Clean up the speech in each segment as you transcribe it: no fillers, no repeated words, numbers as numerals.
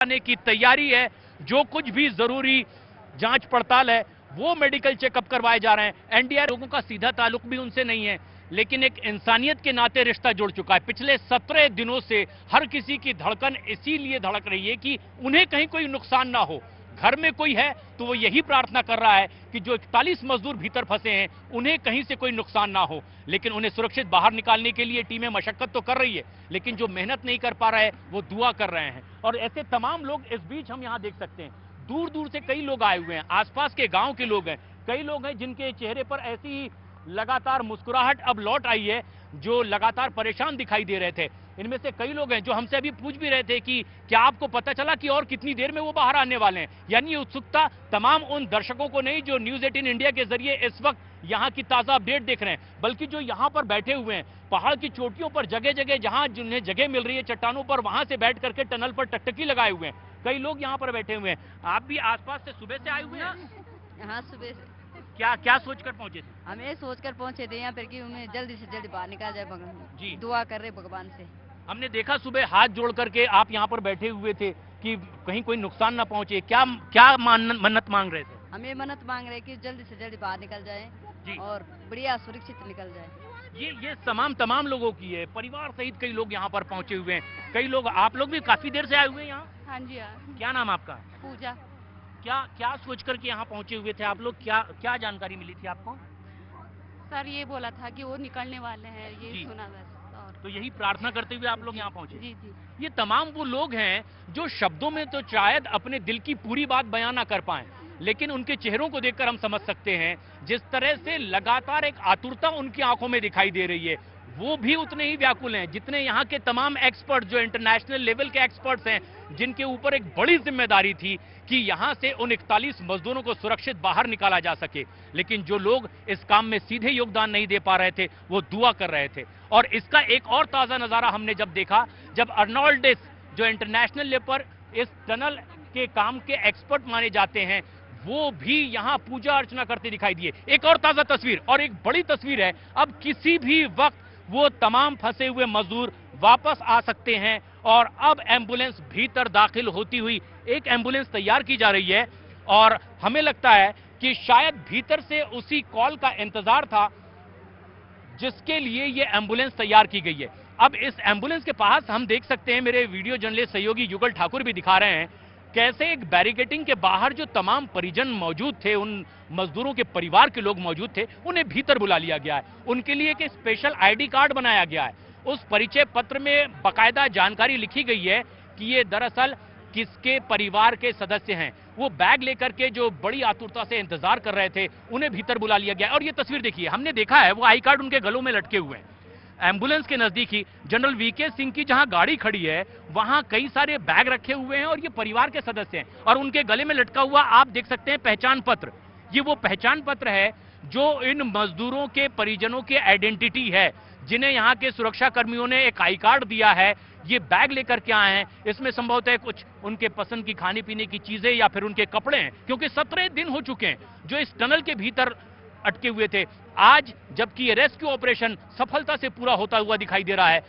आने की तैयारी है। जो कुछ भी जरूरी जांच पड़ताल है वो मेडिकल चेकअप करवाए जा रहे हैं। एनडीआरएफ लोगों का सीधा ताल्लुक भी उनसे नहीं है, लेकिन एक इंसानियत के नाते रिश्ता जुड़ चुका है। पिछले 17 दिनों से हर किसी की धड़कन इसीलिए धड़क रही है कि उन्हें कहीं कोई नुकसान ना हो। घर में कोई है तो वो यही प्रार्थना कर रहा है कि जो 41 मजदूर भीतर फंसे हैं उन्हें कहीं से कोई नुकसान ना हो। लेकिन उन्हें सुरक्षित बाहर निकालने के लिए टीमें मशक्कत तो कर रही है, लेकिन जो मेहनत नहीं कर पा रहे हैं वो दुआ कर रहे हैं। और ऐसे तमाम लोग इस बीच हम यहां देख सकते हैं, दूर दूर से कई लोग आए हुए हैं, आसपास के गांव के लोग हैं, कई लोग हैं जिनके चेहरे पर ऐसी ही लगातार मुस्कुराहट अब लौट आई है, जो लगातार परेशान दिखाई दे रहे थे। इनमें से कई लोग हैं जो हमसे अभी पूछ भी रहे थे कि क्या आपको पता चला कि और कितनी देर में वो बाहर आने वाले हैं। यानी ये उत्सुकता तमाम उन दर्शकों को नहीं जो न्यूज 18 इंडिया के जरिए इस वक्त यहाँ की ताजा अपडेट देख रहे हैं, बल्कि जो यहाँ पर बैठे हुए हैं पहाड़ की चोटियों पर, जगह जगह जहां जिन्हें जगह मिल रही है चट्टानों पर, वहां से बैठ करके टनल पर टकटकी लगाए हुए हैं। कई लोग यहाँ पर बैठे हुए हैं। आप भी आसपास से सुबह से आए हुए हैं? हाँ, सुबह से। क्या क्या सोचकर पहुंचे थे? हम ये सोचकर पहुंचे थे यहाँ पर कि उन्हें जल्दी से जल्दी बाहर निकाल जाए। भगवान जी दुआ कर रहे भगवान से। हमने देखा सुबह हाथ जोड़ करके आप यहाँ पर बैठे हुए थे कि कहीं कोई नुकसान ना पहुंचे। क्या क्या मन्नत मांग रहे थे? हम ये मन्नत मांग रहे कि जल्दी से जल्दी बाहर निकल जाए जी। और बढ़िया सुरक्षित निकल जाए। ये तमाम लोगों की है, परिवार सहित कई लोग यहाँ पर पहुंचे हुए हैं। कई लोग, आप लोग भी काफी देर से आए हुए हैं यहाँ? हाँ जी हाँ। क्या नाम आपका? पूजा। क्या क्या सोच करके यहाँ पहुंचे हुए थे आप लोग? क्या क्या जानकारी मिली थी आपको? सर ये बोला था कि वो निकलने वाले हैं, जी। ये सुना बस। और तो यही प्रार्थना करते हुए आप लोग यहाँ पहुंचे? जी जी। ये तमाम वो लोग हैं जो शब्दों में तो शायद अपने दिल की पूरी बात बयां ना कर पाएं, लेकिन उनके चेहरों को देखकर हम समझ सकते हैं जिस तरह से लगातार एक आतुरता उनकी आंखों में दिखाई दे रही है। वो भी उतने ही व्याकुल हैं जितने यहाँ के तमाम एक्सपर्ट, जो इंटरनेशनल लेवल के एक्सपर्ट्स हैं, जिनके ऊपर एक बड़ी जिम्मेदारी थी कि यहाँ से उन 41 मजदूरों को सुरक्षित बाहर निकाला जा सके। लेकिन जो लोग इस काम में सीधे योगदान नहीं दे पा रहे थे वो दुआ कर रहे थे। और इसका एक और ताजा नजारा हमने जब देखा, जब अर्नोल्डिस, जो इंटरनेशनल लेवल पर इस टनल के काम के एक्सपर्ट माने जाते हैं, वो भी यहां पूजा अर्चना करते दिखाई दिए। एक और ताजा तस्वीर और एक बड़ी तस्वीर है, अब किसी भी वक्त वो तमाम फंसे हुए मजदूर वापस आ सकते हैं। और अब एम्बुलेंस भीतर दाखिल होती हुई, एक एम्बुलेंस तैयार की जा रही है और हमें लगता है कि शायद भीतर से उसी कॉल का इंतजार था जिसके लिए ये एम्बुलेंस तैयार की गई है। अब इस एम्बुलेंस के पास हम देख सकते हैं, मेरे वीडियो जर्नलिस्ट सहयोगी युगल ठाकुर भी दिखा रहे हैं, कैसे एक बैरिकेडिंग के बाहर जो तमाम परिजन मौजूद थे, उन मजदूरों के परिवार के लोग मौजूद थे, उन्हें भीतर बुला लिया गया है। उनके लिए एक स्पेशल आईडी कार्ड बनाया गया है। उस परिचय पत्र में बाकायदा जानकारी लिखी गई है कि ये दरअसल किसके परिवार के सदस्य हैं। वो बैग लेकर के जो बड़ी आतुरता से इंतजार कर रहे थे, उन्हें भीतर बुला लिया गया। और ये तस्वीर देखिए, हमने देखा है वो आई कार्ड उनके गलों में लटके हुए हैं। एम्बुलेंस के नजदीक ही जनरल वीके सिंह की जहां गाड़ी खड़ी है, वहां कई सारे बैग रखे हुए हैं और ये परिवार के सदस्य हैं। और उनके गले में लटका हुआ आप देख सकते हैं पहचान पत्र। ये वो पहचान पत्र है जो इन मजदूरों के परिजनों की आइडेंटिटी है, जिन्हें यहाँ के सुरक्षा कर्मियों ने एक आई कार्ड दिया है। ये बैग लेकर के आए हैं, इसमें संभवतः कुछ उनके पसंद की खाने पीने की चीजें या फिर उनके कपड़े हैं, क्योंकि 17 दिन हो चुके हैं जो इस टनल के भीतर अटके हुए थे। आज जबकि ये रेस्क्यू ऑपरेशन सफलता से पूरा होता हुआ दिखाई दे रहा है,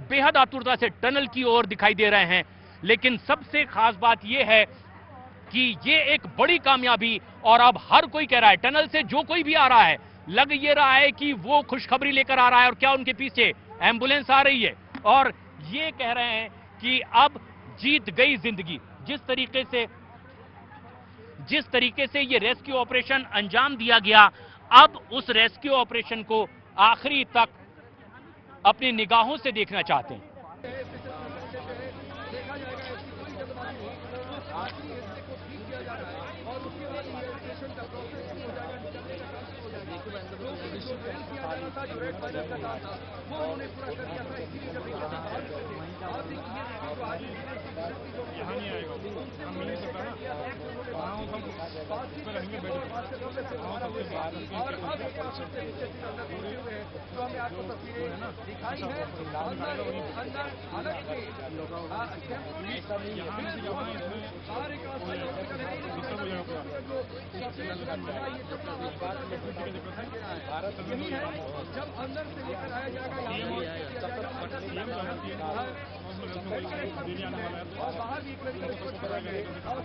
बेहद आतुरता से टनल की ओर दिखाई दे रहे हैं। लेकिन सबसे खास बात यह है कि ये एक बड़ी कामयाबी, और अब हर कोई कह रहा है, टनल से जो कोई भी आ रहा है, लग ये रहा है कि वो खुशखबरी लेकर आ रहा है। और क्या उनके पीछे एम्बुलेंस आ रही है और ये कह रहे हैं कि अब जीत गई जिंदगी। जिस तरीके से ये रेस्क्यू ऑपरेशन अंजाम दिया गया, अब उस रेस्क्यू ऑपरेशन को आखिरी तक अपनी निगाहों से देखना चाहते हैं। यहाँ नहीं आएगा, हम मिल नहीं सकता ना, वहाँ हम उस पर रहेंगे, बैठे वहाँ सबसे बाहर जो हमें आपको तस्वीरें दिखाई है, यहाँ में भारत यही है जब अंदर से लेकर आया जाएगा और बाहर भी और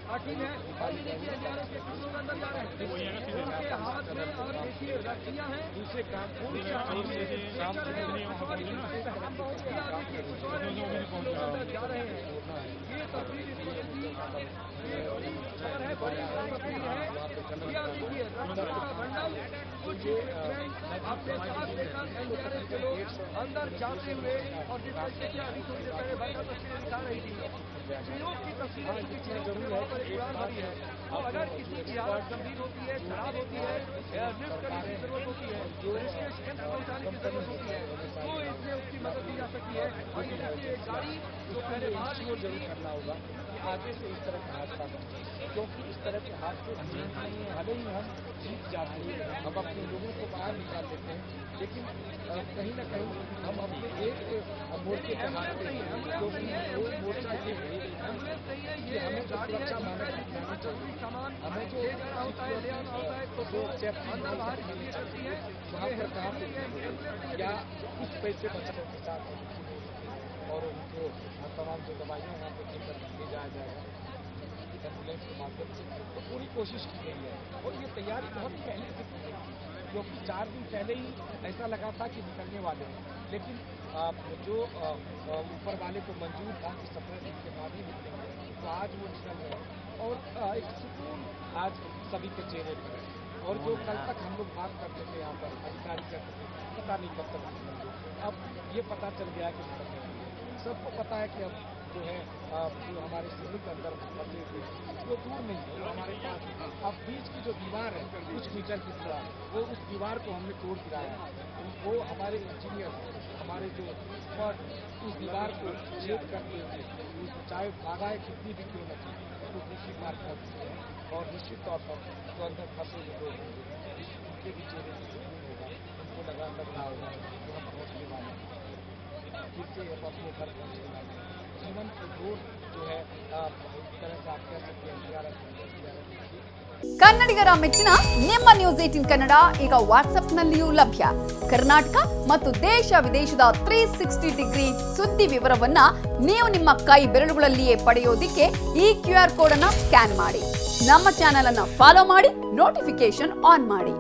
हाकिम है और ये देखिए एनडीआरएफ के कुछ लोग अंदर जा रहे हैं उनके हाथ में और देखिए रस्सियां हैं दूसरे काम जा रहे हैं। ये तस्वीर है बड़ी तस्वीर है। यह देखिए रस्सी का बंडल कुछ अपने साथ लेकर एनडीआरएफ के लोग अंदर जाते हुए और जिस तरीके से अभी थोड़ी देर पहले बंडल तस्वीरें दिखा रही थी चीनों की तस्वीरें जरूर है तो अगर किसी की हालत गंभीर होती है खराब होती है लिफ्ट करने की जरूरत होती है ऋषिकेश केंद्र पहुंचाने की जरूरत होती है तो इसमें उसकी मदद दी जा सकती है। और ये देखिए एक गाड़ी जो पहले बाहर को जरूर करना होगा कि आगे से इस तरह का हादसा बने क्योंकि इस तरह के हादसे भले ही हम जीत जाते हैं हम अपने लोगों को बाहर निकाल देते हैं लेकिन कहीं न कहीं हम अपने एक मोर्चे के हाथ में क्योंकि वो मोर्चा ये है कि हमें जो सुरक्षा मानक अपनाना चाहिए हमें जो होता है ले आना होता है तो वो अंदर बाहर करती है वहाँ पर काम या कुछ पैसे बचतों के साथ और उनको तमाम जो दवाइयाँ वहाँ पर लेकर ले जाया जाएगा एम्बुलेंस के माध्यम से तो पूरी कोशिश की गई है और ये तैयारी बहुत पहले से की गई क्योंकि 4 दिन पहले ही ऐसा लगा था कि निकलने वाले हैं लेकिन जो ऊपर वाले को मंजूर था कि 17 दिन के बाद ही निकलेंगे तो आज वो निकल गए और एक सुकून आज सभी के चेहरे पर है और जो कल तक हम लोग बात करते थे यहाँ पर अधिकारी करते थे पता नहीं कब तक निकलेंगे अब ये पता चल गया कि निकलने सबको पता है कि अब जो है जो हमारे सिविल के अंदर फंसे हुए वो दूर नहीं है वो हमारे पास अब बीच की जो दीवार है कुछ मीटर की दीवार वो उस दीवार को हमने तोड़ गिराया वो हमारे इंजीनियर हमारे जो एक्सपर्ट उस दीवार को छेद करते हुए चाहे बाधाएं कितनी भी क्यों न थी उसको दूसरी पार कर सकते हैं और निश्चित तौर पर जो अंदर फंसे हुए लोग होंगे उनके भी चेहरे में सुकून होगा उनको लग रहा होगा कि हम पहुँचने वाले हैं फिर से हम अपने घर पहुँचने वाले हैं जीवन की दौड़ जो है एक तरह से आप कह सकते हैं ಕನ್ನಡಿಗರ ಮೆಚ್ಚಿನ ನಿಮ್ಮ ನ್ಯೂಸ್ 18 ಕನ್ನಡ ಈಗ ವಾಟ್ಸ್ಆಪ್ನಲ್ಲಿಯೂ ಲಭ್ಯ. ಕರ್ನಾಟಕ ಮತ್ತು ದೇಶ ವಿದೇಶದ 360 ಡಿಗ್ರಿ ಸುದ್ದಿ ವಿವರವನ್ನ ನೀವು ನಿಮ್ಮ ಕೈ ಬೆರಳುಗಳಲ್ಲಿಯೇ ಪಡೆಯೋದಿಕ್ಕೆ ಈ QR ಕೋಡ್ ಅನ್ನು ಸ್ಕ್ಯಾನ್ ಮಾಡಿ. ನಮ್ಮ ಚಾನೆಲ್ ಅನ್ನು ಫಾಲೋ ಮಾಡಿ, ನೋಟಿಫಿಕೇಶನ್ ಆನ್ ಮಾಡಿ.